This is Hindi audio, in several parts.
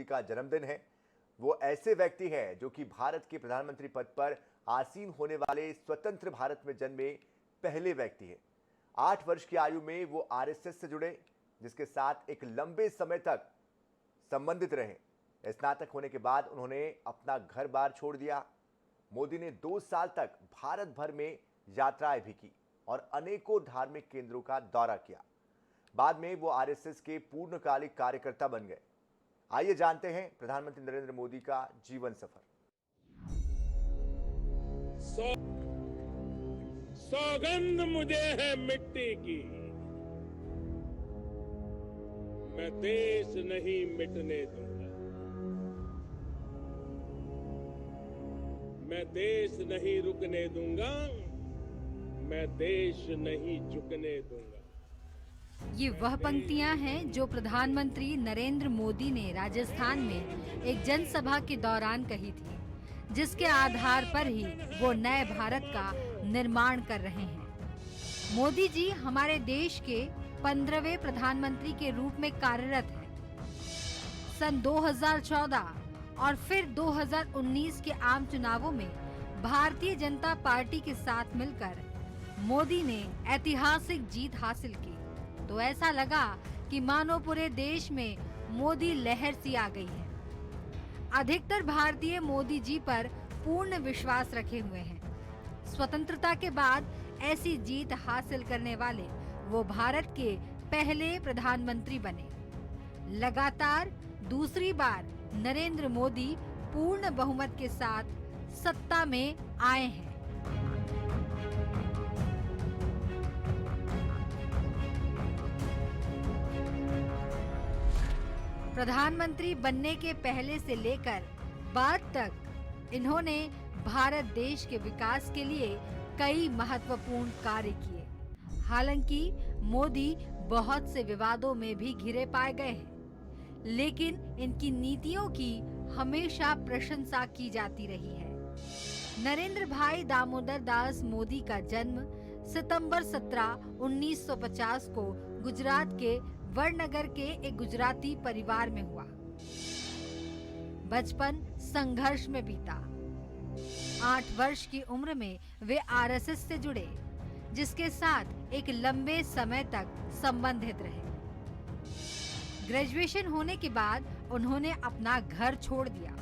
मोदी का जन्मदिन है। वो ऐसे व्यक्ति हैं जो कि भारत के प्रधानमंत्री पद पर आसीन होने वाले स्वतंत्र भारत में जन्मे पहले व्यक्ति हैं। 8 वर्ष की आयु में वो आरएसएस से जुड़े, जिसके साथ एक लंबे समय तक संबंधित रहे। स्नातक होने के बाद उन्होंने अपना घर बार छोड़ दिया। मोदी ने 2 साल तक भारत भर में यात्राएं भी की और अनेकों धार्मिक केंद्रों का दौरा किया। बाद में वो आरएसएस के पूर्णकालिक कार्यकर्ता बन गए। आइए जानते हैं प्रधानमंत्री नरेंद्र मोदी का जीवन सफर। सौगंध मुझे है मिट्टी की, मैं देश नहीं मिटने दूंगा। मैं देश नहीं रुकने दूंगा, मैं देश नहीं झुकने दूंगा। ये वह पंक्तियां हैं जो प्रधानमंत्री नरेंद्र मोदी ने राजस्थान में एक जनसभा के दौरान कही थी, जिसके आधार पर ही वो नए भारत का निर्माण कर रहे हैं। मोदी जी हमारे देश के 15वें प्रधानमंत्री के रूप में कार्यरत हैं। सन 2014 और फिर 2019 के आम चुनावों में भारतीय जनता पार्टी के साथ मिलकर मोदी ने ऐतिहासिक जीत हासिल की, तो ऐसा लगा कि मानो पूरे देश में मोदी लहर सी आ गई है। अधिकतर भारतीय मोदी जी पर पूर्ण विश्वास रखे हुए हैं। स्वतंत्रता के बाद ऐसी जीत हासिल करने वाले वो भारत के पहले प्रधानमंत्री बने। लगातार दूसरी बार नरेंद्र मोदी पूर्ण बहुमत के साथ सत्ता में आए हैं। प्रधानमंत्री बनने के पहले से लेकर बाद तक इन्होंने भारत देश के विकास के लिए कई महत्वपूर्ण कार्य किए। हालांकि मोदी बहुत से विवादों में भी घिरे पाए गए हैं, लेकिन इनकी नीतियों की हमेशा प्रशंसा की जाती रही है। नरेंद्र भाई दामोदर दास मोदी का जन्म सितंबर 17, 1950 को गुजरात के वडनगर के एक गुजराती परिवार में हुआ। बचपन संघर्ष में बीता। 8 वर्ष की उम्र में वे आरएसएस से जुड़े, जिसके साथ एक लंबे समय तक संबंधित रहे। ग्रेजुएशन होने के बाद उन्होंने अपना घर छोड़ दिया।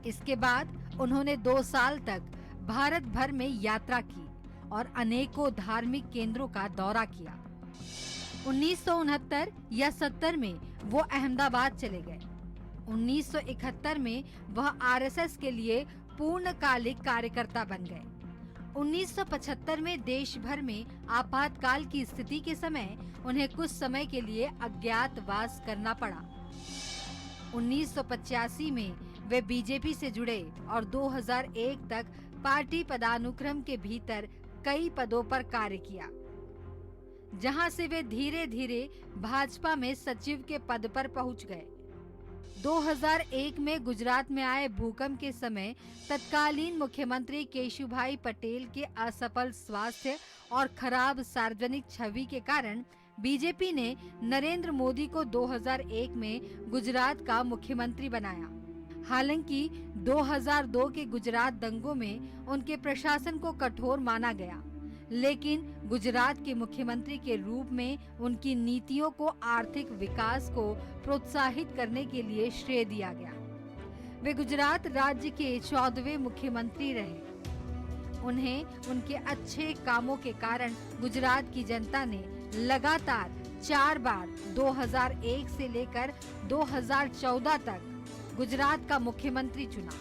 इसके बाद उन्होंने 2 साल तक भारत भर में यात्रा की और अनेकों धार्मिक केंद्रों का दौरा किया। 1969 या 70 में वो अहमदाबाद चले गए। 1971 में वह आरएसएस के लिए पूर्णकालिक कार्यकर्ता बन गए। 1975 में देश भर में आपातकाल की स्थिति के समय उन्हें कुछ समय के लिए अज्ञातवास करना पड़ा। 1985 में वे बीजेपी से जुड़े और 2001 तक पार्टी पदानुक्रम के भीतर कई पदों पर कार्य किया, जहां से वे धीरे धीरे भाजपा में सचिव के पद पर पहुंच गए। 2001 में गुजरात में आए भूकंप के समय तत्कालीन मुख्यमंत्री केशुभाई पटेल के असफल स्वास्थ्य और खराब सार्वजनिक छवि के कारण बीजेपी ने नरेंद्र मोदी को 2001 में गुजरात का मुख्यमंत्री बनाया। हालांकि 2002 के गुजरात दंगों में उनके प्रशासन को कठोर माना गया, लेकिन गुजरात के मुख्यमंत्री के रूप में उनकी नीतियों को आर्थिक विकास को प्रोत्साहित करने के लिए श्रेय दिया गया। वे गुजरात राज्य के 14वें मुख्यमंत्री रहे। उन्हें उनके अच्छे कामों के कारण गुजरात की जनता ने लगातार 4 बार 2001 से लेकर 2014 तक गुजरात का मुख्यमंत्री चुना।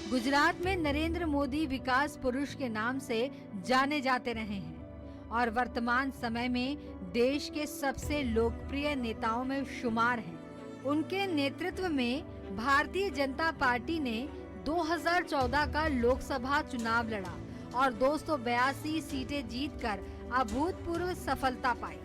गुजरात में नरेंद्र मोदी विकास पुरुष के नाम से जाने जाते रहे हैं और वर्तमान समय में देश के सबसे लोकप्रिय नेताओं में शुमार हैं। उनके नेतृत्व में भारतीय जनता पार्टी ने 2014 का लोकसभा चुनाव लड़ा और 282 सीटें जीतकर अभूतपूर्व सफलता पाई।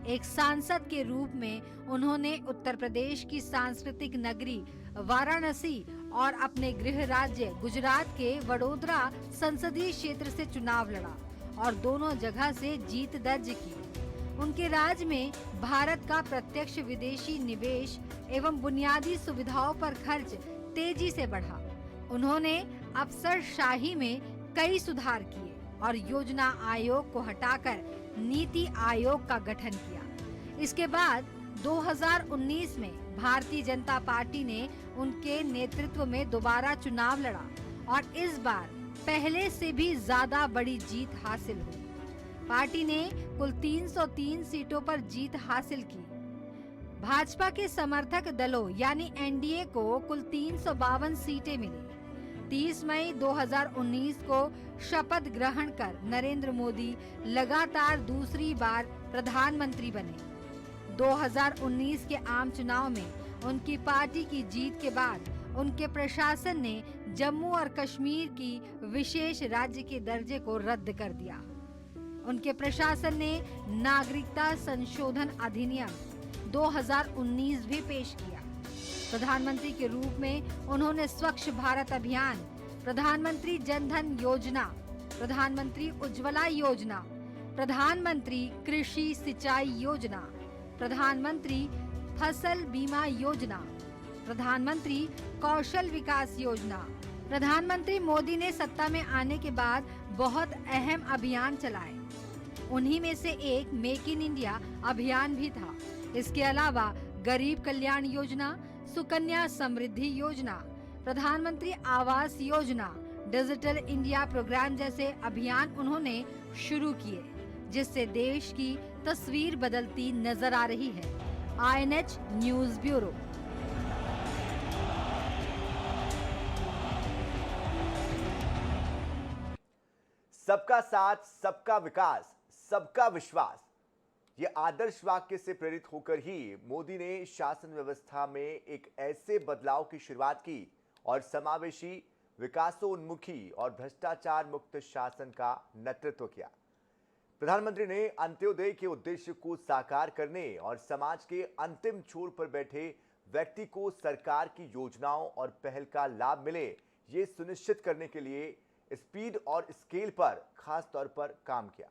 एक सांसद के रूप में उन्होंने उत्तर प्रदेश की सांस्कृतिक नगरी वाराणसी और अपने गृह राज्य गुजरात के वडोदरा संसदीय क्षेत्र से चुनाव लड़ा और दोनों जगह से जीत दर्ज की। उनके राज में भारत का प्रत्यक्ष विदेशी निवेश एवं बुनियादी सुविधाओं पर खर्च तेजी से बढ़ा। उन्होंने अफसरशाही में कई सुधार किए और योजना आयोग को हटाकर नीति आयोग का गठन किया। इसके बाद 2019 में भारतीय जनता पार्टी ने उनके नेतृत्व में दोबारा चुनाव लड़ा और इस बार पहले से भी ज्यादा बड़ी जीत हासिल हुई। पार्टी ने कुल 303 सीटों पर जीत हासिल की। भाजपा के समर्थक दलों यानी एनडीए को कुल 352 सीटें मिली। 30 मई 2019 को शपथ ग्रहण कर नरेंद्र मोदी लगातार दूसरी बार प्रधानमंत्री बने। 2019 के आम चुनाव में उनकी पार्टी की जीत के बाद उनके प्रशासन ने जम्मू और कश्मीर की विशेष राज्य के दर्जे को रद्द कर दिया। उनके प्रशासन ने नागरिकता संशोधन अधिनियम 2019 भी पेश किया। प्रधानमंत्री के रूप में उन्होंने स्वच्छ भारत अभियान, प्रधानमंत्री जन धन योजना, प्रधानमंत्री उज्ज्वला योजना, प्रधानमंत्री कृषि सिंचाई योजना, प्रधानमंत्री फसल बीमा योजना, प्रधानमंत्री कौशल विकास योजना। प्रधानमंत्री मोदी ने सत्ता में आने के बाद बहुत अहम अभियान चलाए। उन्हीं में से एक मेक इन इंडिया अभियान भी था। इसके अलावा गरीब कल्याण योजना, सुकन्या समृद्धि योजना, प्रधानमंत्री Awas Yojana, digital India programme जैसे अभियान उन्होंने शुरू किए, जिससे देश की तस्वीर बदलती नजर आ रही है। INH news bureau. सबका साथ, सबका विकास, सबका विश्वास, ये आदर्श वाक्य से प्रेरित होकर ही मोदी ने शासन व्यवस्था में एक ऐसे बदलाव की शुरुआत की और समावेशी, विकासोन्मुखी और भ्रष्टाचार मुक्त शासन का नेतृत्व किया। प्रधानमंत्री ने अंत्योदय के उद्देश्य को साकार करने और समाज के अंतिम छोर पर बैठे व्यक्ति को सरकार की योजनाओं और पहल का लाभ मिले, ये सुनिश्चित करने के लिए स्पीड और स्केल पर खास तौर पर काम किया।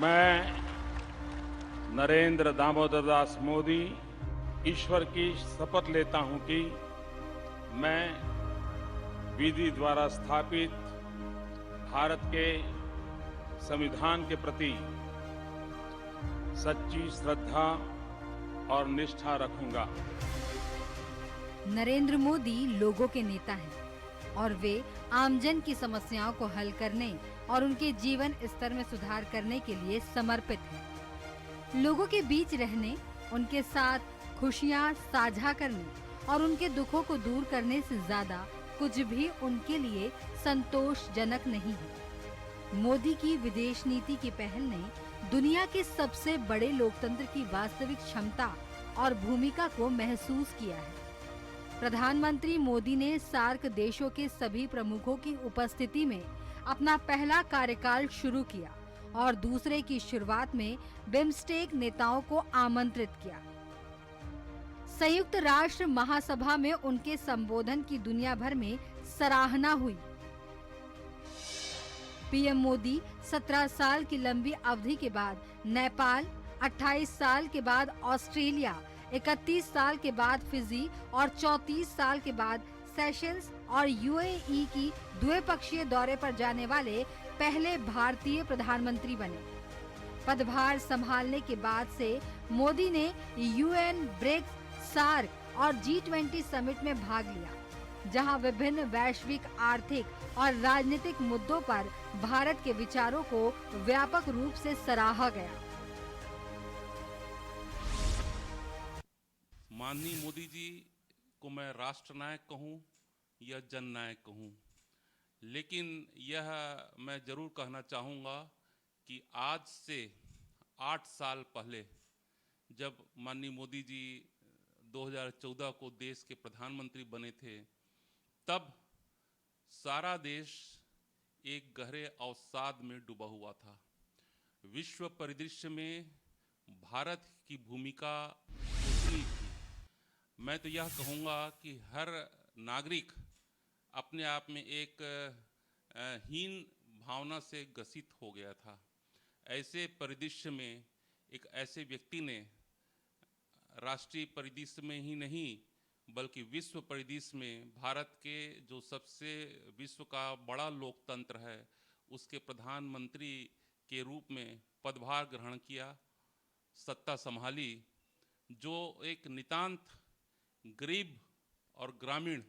मैं नरेंद्र दामोदर दास मोदी ईश्वर की शपथ लेता हूं कि मैं विधि द्वारा स्थापित भारत के संविधान के प्रति सच्ची श्रद्धा और निष्ठा रखूंगा। नरेंद्र मोदी लोगों के नेता हैं और वे आमजन की समस्याओं को हल करने और उनके जीवन स्तर में सुधार करने के लिए समर्पित हैं। लोगों के बीच रहने, उनके साथ खुशियां साझा करने और उनके दुखों को दूर करने से ज्यादा कुछ भी उनके लिए संतोषजनक नहीं है। मोदी की विदेश नीति की पहल ने दुनिया के सबसे बड़े लोकतंत्र की वास्तविक क्षमता और भूमिका को महसूस किया है। प्रधानमंत्री मोदी ने सार्क देशों के सभी प्रमुखों की उपस्थिति में अपना पहला कार्यकाल शुरू किया और दूसरे की शुरुआत में बिम्स्टेक नेताओं को आमंत्रित किया। संयुक्त राष्ट्र महासभा में उनके संबोधन की दुनिया भर में सराहना हुई। पीएम मोदी 17 साल की लंबी अवधि के बाद नेपाल, 28 साल के बाद ऑस्ट्रेलिया, 31 साल के बाद फिजी और 34 साल के बाद सेशंस और यूएई की द्विपक्षीय दौरे पर जाने वाले पहले भारतीय प्रधानमंत्री बने। पदभार संभालने के बाद से मोदी ने यूएन, ब्रिक्स, सार्क और G20 समिट में भाग लिया, जहां विभिन्न वैश्विक आर्थिक और राजनीतिक मुद्दों पर भारत के विचारों को व्यापक रूप से सराहा गया। माननीय मोदी जी को मैं राष्ट्रनायक कहूं या जननायक कहूं, लेकिन यह मैं जरूर कहना चाहूँगा कि आज से 8 साल पहले जब माननीय मोदी जी 2014 को देश के प्रधानमंत्री बने थे, तब सारा देश एक गहरे अवसाद में डूबा हुआ था। विश्व परिदृश्य में भारत की भूमिका उतनी थी। मैं तो यह कहूँगा कि हर नागरिक अपने आप में एक हीन भावना से ग्रसित हो गया था। ऐसे परिदृश्य में एक ऐसे व्यक्ति ने राष्ट्रीय परिदृश्य में ही नहीं बल्कि विश्व परिदृश्य में भारत के जो सबसे विश्व का बड़ा लोकतंत्र है उसके प्रधानमंत्री के रूप में पदभार ग्रहण किया, सत्ता संभाली, जो एक नितांत गरीब और ग्रामीण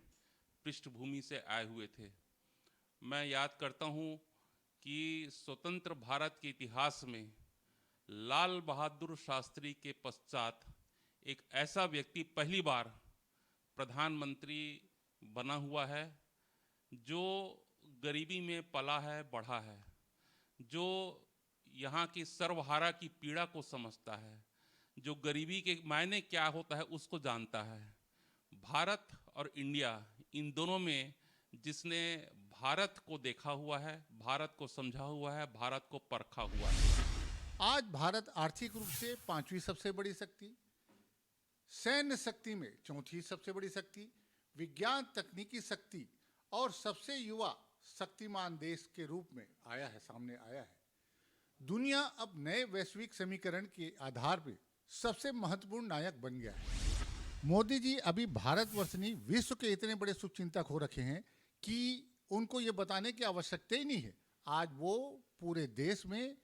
पृष्ठभूमि से आए हुए थे। मैं याद करता हूँ कि स्वतंत्र भारत के इतिहास में लाल बहादुर शास्त्री के पश्चात एक ऐसा व्यक्ति पहली बार प्रधानमंत्री बना हुआ है जो गरीबी में पला है, बढ़ा है, जो यहाँ की सर्वहारा की पीड़ा को समझता है, जो गरीबी के मायने क्या होता है उसको जानता है। भारत और इंडिया इन दोनों में जिसने भारत को देखा हुआ है, भारत को समझा हुआ है, भारत को परखा हुआ है। आज भारत आर्थिक रूप से 5वीं सबसे बड़ी शक्ति, सैन्य शक्ति में 4थी सबसे बड़ी शक्ति, विज्ञान तकनीकी शक्ति और सबसे युवा शक्तिमान देश के रूप में सामने आया है। दुनिया अब नए वैश्विक समीकरण के आधार पर सबसे महत्वपूर्ण नायक बन गया है। मोदी जी अभी भारतवर्ष नहीं विश्व के इतने बड़े शुभचिंतक हो रखे हैं कि उनको ये बताने की आवश्यकता ही नहीं है। आज वो पूरे देश में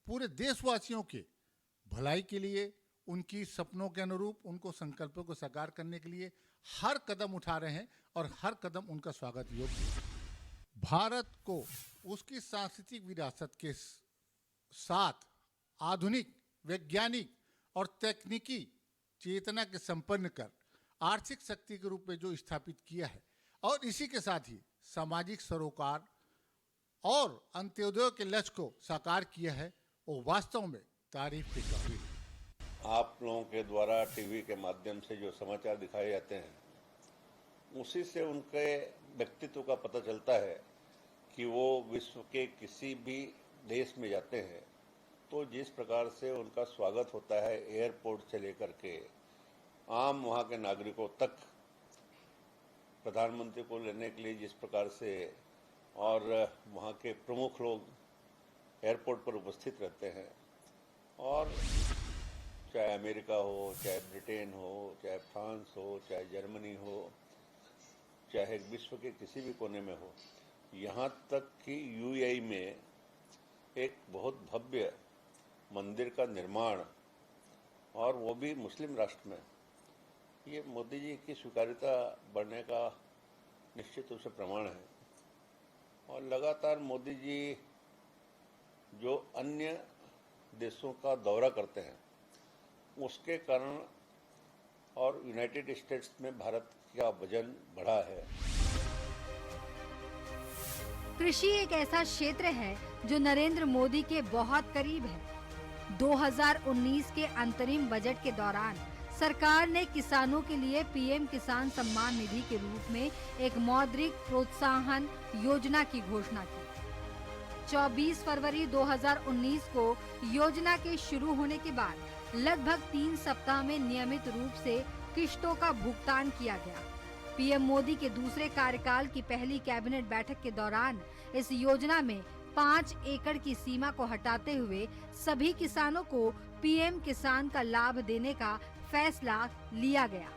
पूरे देशवासियों के भलाई के लिए, उनकी सपनों के अनुरूप, उनको संकल्पों को साकार करने के लिए हर कदम उठा रहे हैं और हर कदम उनका स्वागत योग्य है। भारत को उसकी सांस्कृतिक विरासत के साथ आधुनिक, वैज्ञानिक और तकनीकी चेतना के संपन्न कर आर्थिक शक्ति के रूप में जो स्थापित किया है और इसी के साथ ही सामाजिक सरोकार और अंत्योदय के लक्ष्य को साकार किया है, वो वास्तव में तारीफ के काबिल है। आप लोगों के द्वारा टीवी के माध्यम से जो समाचार दिखाए जाते हैं उसी से उनके व्यक्तित्व का पता चलता है कि वो विश्व के किसी भी देश में जाते हैं तो जिस प्रकार से उनका स्वागत होता है एयरपोर्ट से लेकर के आम वहाँ के नागरिकों तक, प्रधानमंत्री को लेने के लिए जिस प्रकार से और वहाँ के प्रमुख लोग एयरपोर्ट पर उपस्थित रहते हैं, और चाहे अमेरिका हो, चाहे ब्रिटेन हो, चाहे फ्रांस हो, चाहे जर्मनी हो, चाहे विश्व के किसी भी कोने में हो, यहाँ तक कि यूएई में एक बहुत भव्य मंदिर का निर्माण, और वो भी मुस्लिम राष्ट्र में, ये मोदी जी की स्वीकार्यता बढ़ने का निश्चित रूप से प्रमाण है। और लगातार मोदी जी जो अन्य देशों का दौरा करते हैं उसके कारण और यूनाइटेड स्टेट्स में भारत का वजन बढ़ा है। कृषि एक ऐसा क्षेत्र है जो नरेंद्र मोदी के बहुत करीब है। 2019 के अंतरिम बजट के दौरान सरकार ने किसानों के लिए पीएम किसान सम्मान निधि के रूप में एक मौद्रिक प्रोत्साहन योजना की घोषणा की। 24 फरवरी 2019 को योजना के शुरू होने के बाद लगभग 3 सप्ताह में नियमित रूप से किश्तों का भुगतान किया गया। पीएम मोदी के दूसरे कार्यकाल की पहली कैबिनेट बैठक के दौरान इस योजना में 5 एकड़ की सीमा को हटाते हुए सभी किसानों को पीएम किसान का लाभ देने का फैसला लिया गया।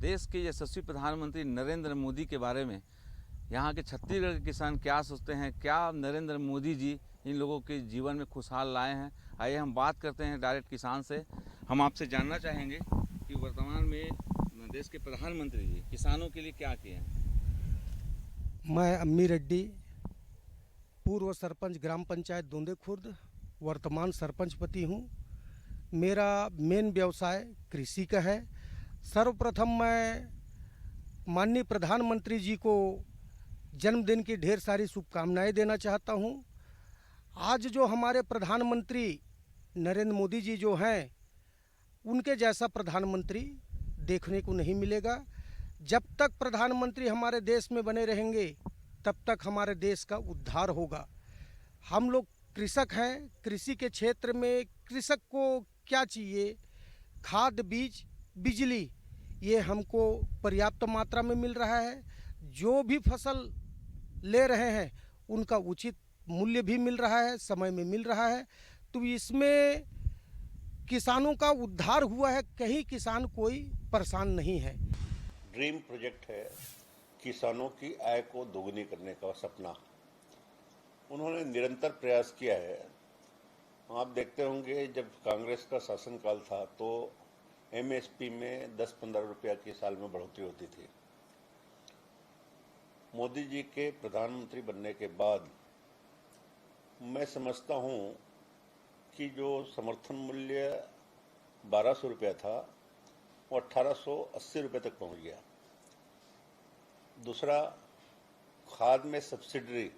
देश के यशस्वी प्रधानमंत्री नरेंद्र मोदी के बारे में यहाँ के छत्तीसगढ़ के किसान क्या सोचते हैं, क्या नरेंद्र मोदी जी इन लोगों के जीवन में खुशहाल लाए हैं, आइए हम बात करते हैं डायरेक्ट किसान से। हम आपसे जानना चाहेंगे कि वर्तमान में देश के प्रधानमंत्री जी किसानों के लिए क्या किए हैं। मैं अम्मी रेड्डी, पूर्व सरपंच ग्राम पंचायत दोंदे खुर्द, वर्तमान सरपंच पति हूँ। मेरा मेन व्यवसाय कृषि का है। सर्वप्रथम मैं माननीय प्रधानमंत्री जी को जन्मदिन की ढेर सारी शुभकामनाएं देना चाहता हूँ। आज जो हमारे प्रधानमंत्री नरेंद्र मोदी जी जो हैं, उनके जैसा प्रधानमंत्री देखने को नहीं मिलेगा। जब तक प्रधानमंत्री हमारे देश में बने रहेंगे तब तक हमारे देश का उद्धार होगा। हम लोग कृषक हैं। कृषि के क्षेत्र में कृषक को क्या चाहिए? खाद, बीज, बिजली, ये हमको पर्याप्त मात्रा में मिल रहा है। जो भी फसल ले रहे हैं उनका उचित मूल्य भी मिल रहा है, समय में मिल रहा है। तो इसमें किसानों का उद्धार हुआ है, कहीं किसान कोई परेशान नहीं है। ड्रीम प्रोजेक्ट है किसानों की आय को दोगुनी करने का सपना। उन्होंने निरंतर प्रयास किया है। आप देखते होंगे जब कांग्रेस का शासनकाल था तो एमएसपी में 10-15 रुपया की साल में बढ़ोतरी होती थी। मोदी जी के प्रधानमंत्री बनने के बाद मैं समझता हूं कि जो समर्थन मूल्य 1200 रुपया था वो 1880 रुपये तक पहुंच गया। दूसरा, खाद में सब्सिडी,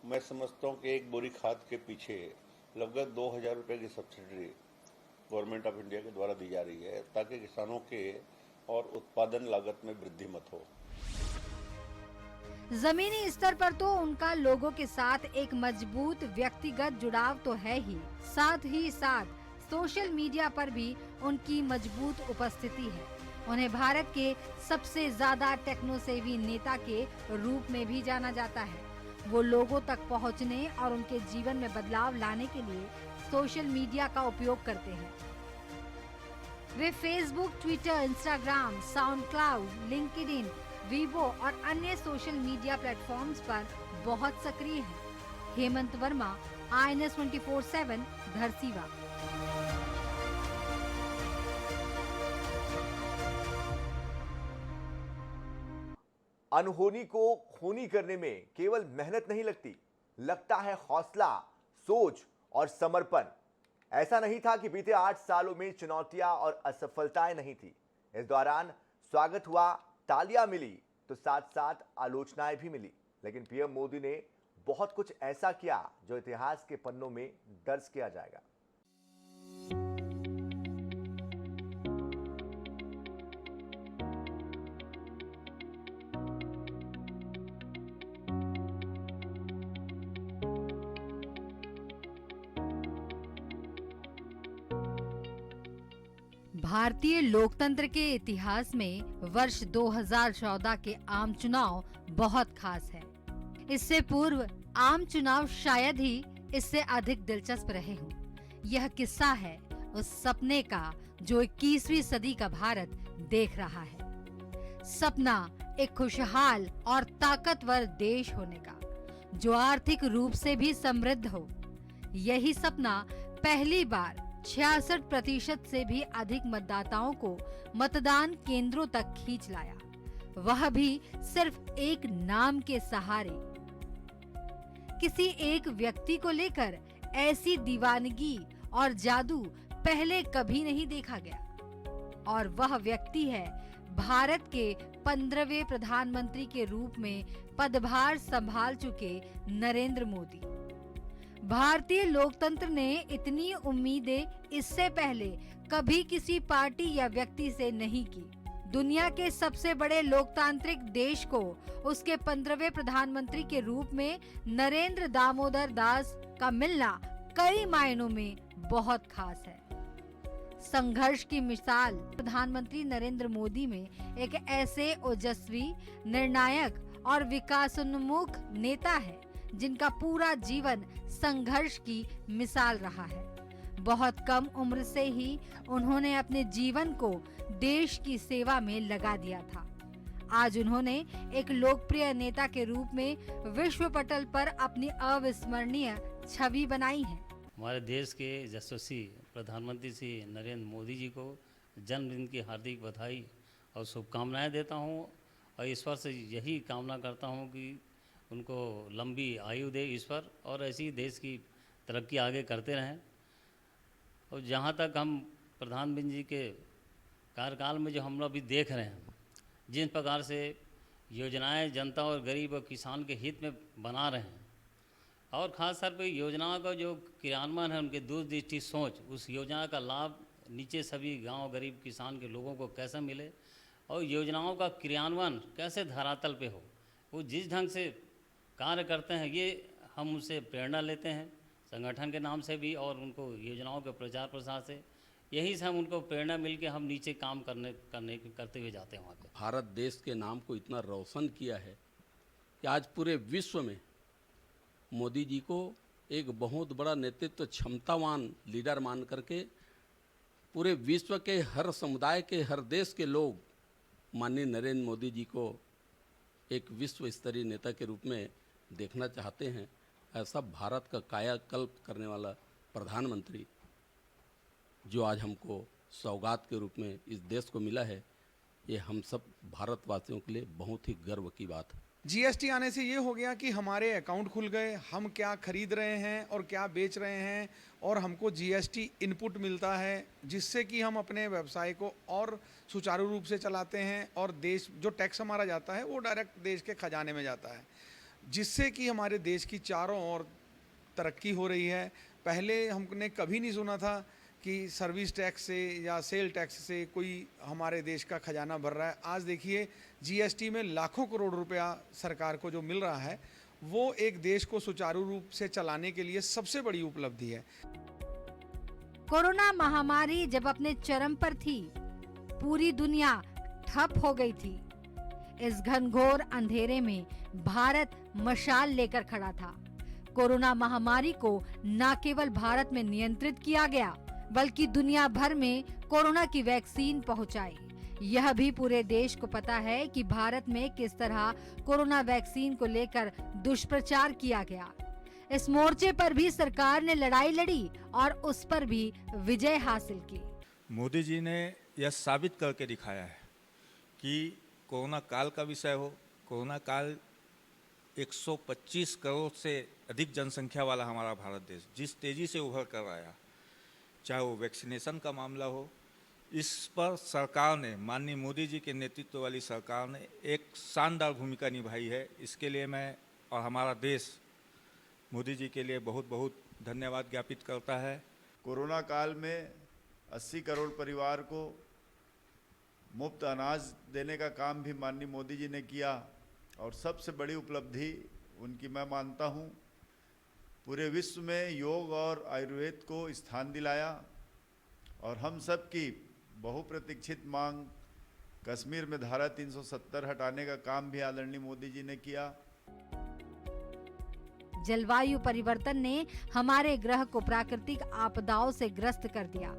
मैं समझता हूं कि एक बोरी खाद के पीछे लगभग 2000 रुपये की सब्सिडी गवर्नमेंट ऑफ इंडिया के द्वारा दी जा रही है ताकि किसानों के और उत्पादन लागत में वृद्धि मत हो। जमीनी स्तर पर तो उनका लोगों के साथ एक मजबूत व्यक्तिगत जुड़ाव तो है ही साथ सोशल मीडिया पर भी उनकी मजबूत उपस्थिति है। उन्हें भारत के सबसे ज्यादा टेक्नोसेवी नेता के रूप में भी जाना जाता है। वो लोगों तक पहुंचने और उनके जीवन में बदलाव लाने के लिए सोशल मीडिया का उपयोग करते हैं। वे Facebook, Twitter, Instagram, SoundCloud, LinkedIn, Vivo और अन्य सोशल मीडिया प्लेटफॉर्म्स पर बहुत सक्रिय हैं। हेमंत वर्मा, INS 24/7, धरसीवा। अनहोनी को खूनी करने में केवल मेहनत नहीं लगता है हौसला, सोच और समर्पण। ऐसा नहीं था कि बीते 8 सालों में चुनौतियां और असफलताएं नहीं थी। इस दौरान स्वागत हुआ, तालियां मिली तो साथ साथ आलोचनाएं भी मिली, लेकिन पीएम मोदी ने बहुत कुछ ऐसा किया जो इतिहास के पन्नों में दर्ज किया जाएगा। भारतीय लोकतंत्र के इतिहास में वर्ष 2014 के आम चुनाव बहुत खास है। इससे पूर्व आम चुनाव शायद ही इससे अधिक दिलचस्प रहे हों। यह किस्सा है उस सपने का जो 21वीं सदी का भारत देख रहा है। सपना एक खुशहाल और ताकतवर देश होने का, जो आर्थिक रूप से भी समृद्ध हो। यही सपना पहली बार 66% से भी अधिक मतदाताओं को मतदान केंद्रों तक खींच लाया, वह भी सिर्फ एक नाम के सहारे। किसी एक व्यक्ति को लेकर ऐसी दीवानगी और जादू पहले कभी नहीं देखा गया, और वह व्यक्ति है भारत के 15वें प्रधानमंत्री के रूप में पदभार संभाल चुके नरेंद्र मोदी। भारतीय लोकतंत्र ने इतनी उम्मीदें इससे पहले कभी किसी पार्टी या व्यक्ति से नहीं की। दुनिया के सबसे बड़े लोकतांत्रिक देश को उसके 15वें प्रधानमंत्री के रूप में नरेंद्र दामोदर दास का मिलना कई मायनों में बहुत खास है। संघर्ष की मिसाल प्रधानमंत्री नरेंद्र मोदी में एक ऐसे ओजस्वी, निर्णायक और विकासोन्मुख नेता है जिनका पूरा जीवन संघर्ष की मिसाल रहा है। बहुत कम उम्र से ही उन्होंने अपने जीवन को देश की सेवा में लगा दिया था। आज उन्होंने एक लोकप्रिय नेता के रूप में विश्व पटल पर अपनी अविस्मरणीय छवि बनाई है। हमारे देश के यशस्वी प्रधानमंत्री श्री नरेंद्र मोदी जी को जन्मदिन की हार्दिक बधाई और शुभकामनाएं देता हूं, और ईश्वर से यही कामना करता हूं कि उनको लंबी आयु दे ईश्वर, और ऐसी देश की तरक्की आगे करते रहें। और जहाँ तक हम प्रधानमंत्री जी के कार्यकाल में जो हम लोग अभी देख रहे हैं, जिन प्रकार से योजनाएं जनता और गरीब और किसान के हित में बना रहे हैं, और ख़ास तौर पर योजनाओं का जो क्रियान्वयन है, उनके दूरदृष्टि सोच, उस योजना का लाभ नीचे सभी गांव गरीब किसान के लोगों को कैसे मिले, और योजनाओं का क्रियान्वयन कैसे धरातल पे हो, वो जिस ढंग से कार्य करते हैं, ये हम उनसे प्रेरणा लेते हैं संगठन के नाम से भी, और उनको योजनाओं के प्रचार प्रसार से, यही से हम उनको प्रेरणा मिल के हम नीचे काम करते हुए जाते हैं वहाँ पे। भारत देश के नाम को इतना रोशन किया है कि आज पूरे विश्व में मोदी जी को एक बहुत बड़ा नेतृत्व क्षमतावान लीडर मान करके पूरे विश्व के हर समुदाय के, हर देश के लोग माननीय नरेंद्र मोदी जी को एक विश्व स्तरीय नेता के रूप में देखना चाहते हैं। ऐसा भारत का कायाकल्प करने वाला प्रधानमंत्री जो आज हमको सौगात के रूप में इस देश को मिला है, ये हम सब भारतवासियों के लिए बहुत ही गर्व की बात है। जीएसटी आने से ये हो गया कि हमारे अकाउंट खुल गए, हम क्या खरीद रहे हैं और क्या बेच रहे हैं, और हमको जीएसटी इनपुट मिलता है जिससे कि हम अपने व्यवसाय को और सुचारू रूप से चलाते हैं, और देश जो टैक्स हमारा जाता है वो डायरेक्ट देश के खजाने में जाता है, जिससे कि हमारे देश की चारों ओर तरक्की हो रही है। पहले हमने कभी नहीं सुना था कि सर्विस टैक्स से या सेल टैक्स से कोई हमारे देश का खजाना भर रहा है। आज देखिए जीएसटी में लाखों करोड़ रुपया सरकार को जो मिल रहा है वो एक देश को सुचारू रूप से चलाने के लिए सबसे बड़ी उपलब्धि है। कोरोना महामारी जब अपने चरम पर थी, पूरी दुनिया ठप हो गई थी। इस घनघोर अंधेरे में भारत मशाल लेकर खड़ा था। कोरोना महामारी को न केवल भारत में नियंत्रित किया गया, बल्कि दुनिया भर में कोरोना की वैक्सीन पहुंचाई। यह भी पूरे देश को पता है कि भारत में किस तरह कोरोना वैक्सीन को लेकर दुष्प्रचार किया गया। इस मोर्चे पर भी सरकार ने लड़ाई लड़ी और उस पर भी विजय हासिल की। मोदी जी ने यह साबित करके दिखाया है कि कोरोना काल का विषय हो, कोरोना काल 125 करोड़ से अधिक जनसंख्या वाला हमारा भारत देश जिस तेजी से उभर कर आया, चाहे वो वैक्सीनेशन का मामला हो, इस पर सरकार ने, माननीय मोदी जी के नेतृत्व वाली सरकार ने एक शानदार भूमिका निभाई है। इसके लिए मैं और हमारा देश मोदी जी के लिए बहुत बहुत धन्यवाद ज्ञापित करता है। कोरोना काल में 80 करोड़ परिवार को मुफ्त अनाज देने का काम भी माननीय मोदी जी ने किया, और सबसे बड़ी उपलब्धि उनकी मैं मानता हूँ, पूरे विश्व में योग और आयुर्वेद को स्थान दिलाया, और हम सब की बहुप्रतीक्षित मांग कश्मीर में धारा 370 हटाने का काम भी आदरणीय मोदी जी ने किया। जलवायु परिवर्तन ने हमारे ग्रह को प्राकृतिक आपदाओं से ग्रस्त कर दिया।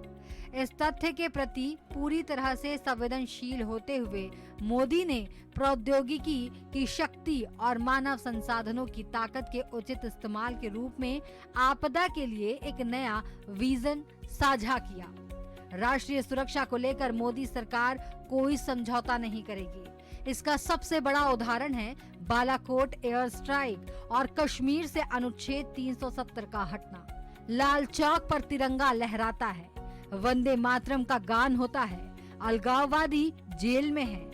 इस तथ्य के प्रति पूरी तरह से संवेदनशील होते हुए मोदी ने प्रौद्योगिकी की शक्ति और मानव संसाधनों की ताकत के उचित इस्तेमाल के रूप में आपदा के लिए एक नया विजन साझा किया। राष्ट्रीय सुरक्षा को लेकर मोदी सरकार कोई समझौता नहीं करेगी। इसका सबसे बड़ा उदाहरण है बालाकोट एयर स्ट्राइक और कश्मीर से अनुच्छेद 370 का हटना। लाल चौक पर तिरंगा लहराता है, वंदे मातरम का गान होता है, अलगाववादी जेल में है।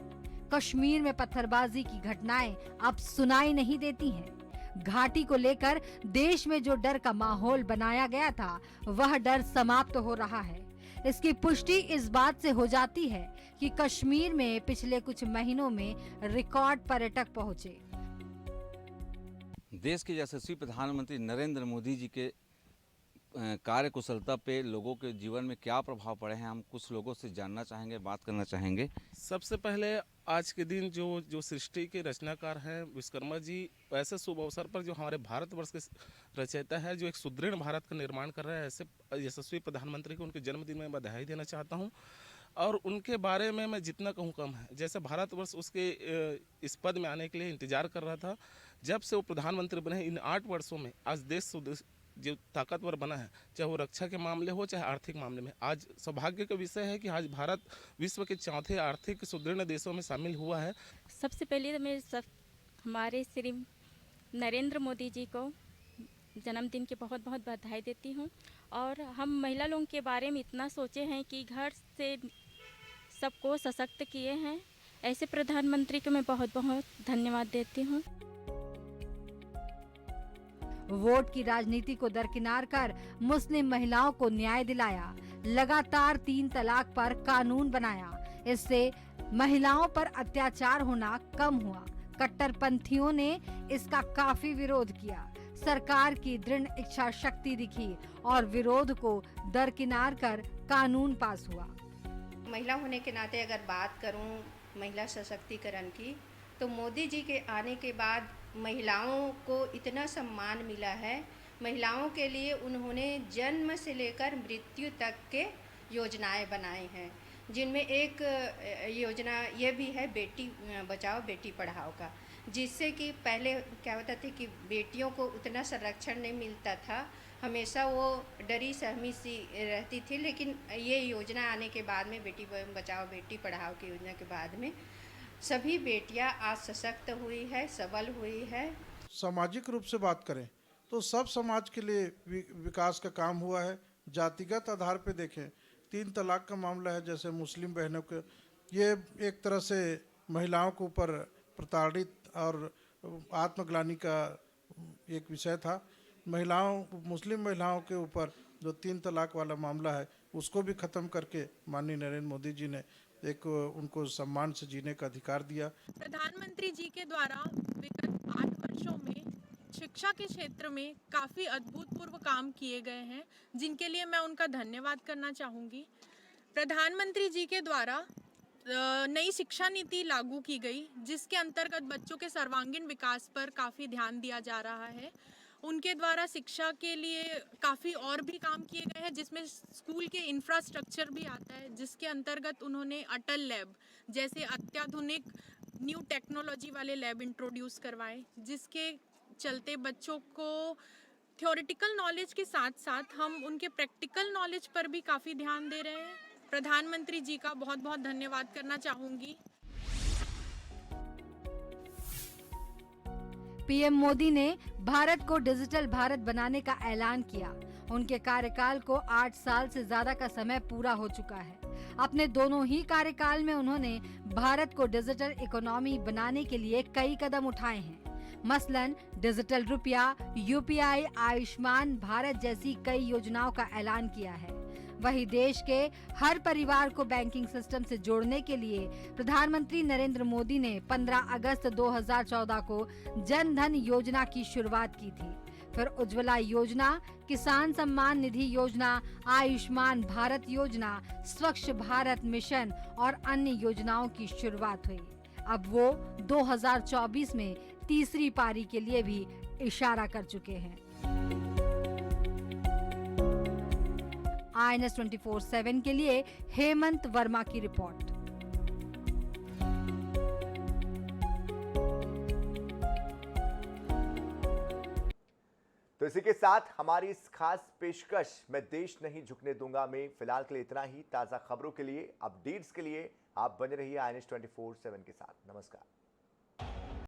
कश्मीर में पत्थरबाजी की घटनाएं अब सुनाई नहीं देती हैं। घाटी को लेकर देश में जो डर का माहौल बनाया गया था, वह डर समाप्त हो रहा है। इसकी पुष्टि इस बात से हो जाती है कि कश्मीर में पिछले कुछ महीनों में रिकॉर्ड पर्यटक पहुंचे। देश के यशस्वी प्रधानमंत्री नरेंद्र मोदी जी के कार्य कुशलता पे लोगों के जीवन में क्या प्रभाव पड़े हैं, हम कुछ लोगों से जानना चाहेंगे, बात करना चाहेंगे। सबसे पहले आज के दिन जो सृष्टि के रचनाकार हैं विश्वकर्मा जी, ऐसे शुभ अवसर पर जो हमारे भारतवर्ष के रचयिता है, जो एक सुदृढ़ भारत का निर्माण कर रहे हैं, ऐसे यशस्वी प्रधानमंत्री को उनके जन्मदिन में बधाई देना चाहता हूँ। और उनके बारे में मैं जितना कहूँ कम है। जैसे भारतवर्ष उसके इस पद में आने के लिए इंतजार कर रहा था, जब से वो प्रधानमंत्री बने इन 8 वर्षों में आज देश जो ताकतवर बना है, चाहे वो रक्षा के मामले हो चाहे आर्थिक मामले में। आज सौभाग्य का विषय है कि आज भारत विश्व के 4थे आर्थिक सुदृढ़ देशों में शामिल हुआ है। सबसे पहले तो मैं हमारे श्री नरेंद्र मोदी जी को जन्मदिन की बहुत बहुत बधाई देती हूँ। और हम महिला लोगों के बारे में इतना सोचे हैं कि घर से सबको सशक्त किए हैं। ऐसे प्रधानमंत्री को मैं बहुत बहुत धन्यवाद देती हूँ। वोट की राजनीति को दरकिनार कर मुस्लिम महिलाओं को न्याय दिलाया। लगातार 3 तलाक पर कानून बनाया। इससे महिलाओं पर अत्याचार होना कम हुआ। कट्टरपंथियों ने इसका काफी विरोध किया। सरकार की दृढ़ इच्छा शक्ति दिखी और विरोध को दरकिनार कर कानून पास हुआ। महिला होने के नाते अगर बात करूं महिला सशक्तिकरण की, तो मोदी जी के आने के बाद महिलाओं को इतना सम्मान मिला है। महिलाओं के लिए उन्होंने जन्म से लेकर मृत्यु तक के योजनाएं बनाई हैं, जिनमें एक योजना ये भी है बेटी बचाओ बेटी पढ़ाओ का, जिससे कि पहले क्या होता था कि बेटियों को उतना संरक्षण नहीं मिलता था, हमेशा वो डरी सहमी सी रहती थी। लेकिन ये योजना आने के बाद में बेटी बचाओ बेटी पढ़ाओ की योजना के बाद में सभी बेटियां आज सशक्त हुई है, सबल हुई है। सामाजिक रूप से बात करें तो सब समाज के लिए विकास का काम हुआ है। जातिगत आधार पे देखें, 3 तलाक का मामला है, जैसे मुस्लिम बहनों के, ये एक तरह से महिलाओं के ऊपर प्रताड़ित और आत्मग्लानि का एक विषय था। मुस्लिम महिलाओं के ऊपर जो 3 तलाक वाला मामला है उसको भी ख़त्म करके माननीय नरेंद्र मोदी जी ने एक उनको सम्मान से जीने का अधिकार दिया। प्रधानमंत्री जी के द्वारा विगत 8 वर्षों में शिक्षा के क्षेत्र में काफ़ी अभूतपूर्व काम किए गए हैं, जिनके लिए मैं उनका धन्यवाद करना चाहूँगी। प्रधानमंत्री जी के द्वारा नई शिक्षा नीति लागू की गई, जिसके अंतर्गत बच्चों के सर्वांगीण विकास पर काफ़ी ध्यान दिया जा रहा है। उनके द्वारा शिक्षा के लिए काफ़ी और भी काम किए गए हैं, जिसमें स्कूल के इंफ्रास्ट्रक्चर भी आता है, जिसके अंतर्गत उन्होंने अटल लैब जैसे अत्याधुनिक न्यू टेक्नोलॉजी वाले लैब इंट्रोड्यूस करवाए, जिसके चलते बच्चों को थ्योरेटिकल नॉलेज के साथ साथ हम उनके प्रैक्टिकल नॉलेज पर भी काफ़ी ध्यान दे रहे हैं। प्रधानमंत्री जी का बहुत बहुत धन्यवाद करना चाहूँगी। पीएम मोदी ने भारत को डिजिटल भारत बनाने का ऐलान किया। उनके कार्यकाल को 8 साल से ज्यादा का समय पूरा हो चुका है। अपने दोनों ही कार्यकाल में उन्होंने भारत को डिजिटल इकोनॉमी बनाने के लिए कई कदम उठाए हैं। मसलन डिजिटल रुपया, यूपीआई, आयुष्मान भारत जैसी कई योजनाओं का ऐलान किया है। वहीं देश के हर परिवार को बैंकिंग सिस्टम से जोड़ने के लिए प्रधानमंत्री नरेंद्र मोदी ने 15 अगस्त 2014 को जन धन योजना की शुरुआत की थी। फिर उज्ज्वला योजना, किसान सम्मान निधि योजना, आयुष्मान भारत योजना, स्वच्छ भारत मिशन और अन्य योजनाओं की शुरुआत हुई। अब वो 2024 में तीसरी पारी के लिए भी इशारा कर चुके हैं। INS 24/7 के लिए हेमंत वर्मा की रिपोर्ट। तो इसी के साथ हमारी इस खास पेशकश मैं देश नहीं झुकने दूंगा में फिलहाल के लिए इतना ही। ताज़ा खबरों के लिए, अपडेट्स के लिए आप बने रहिए INS 24/7 के साथ। नमस्कार।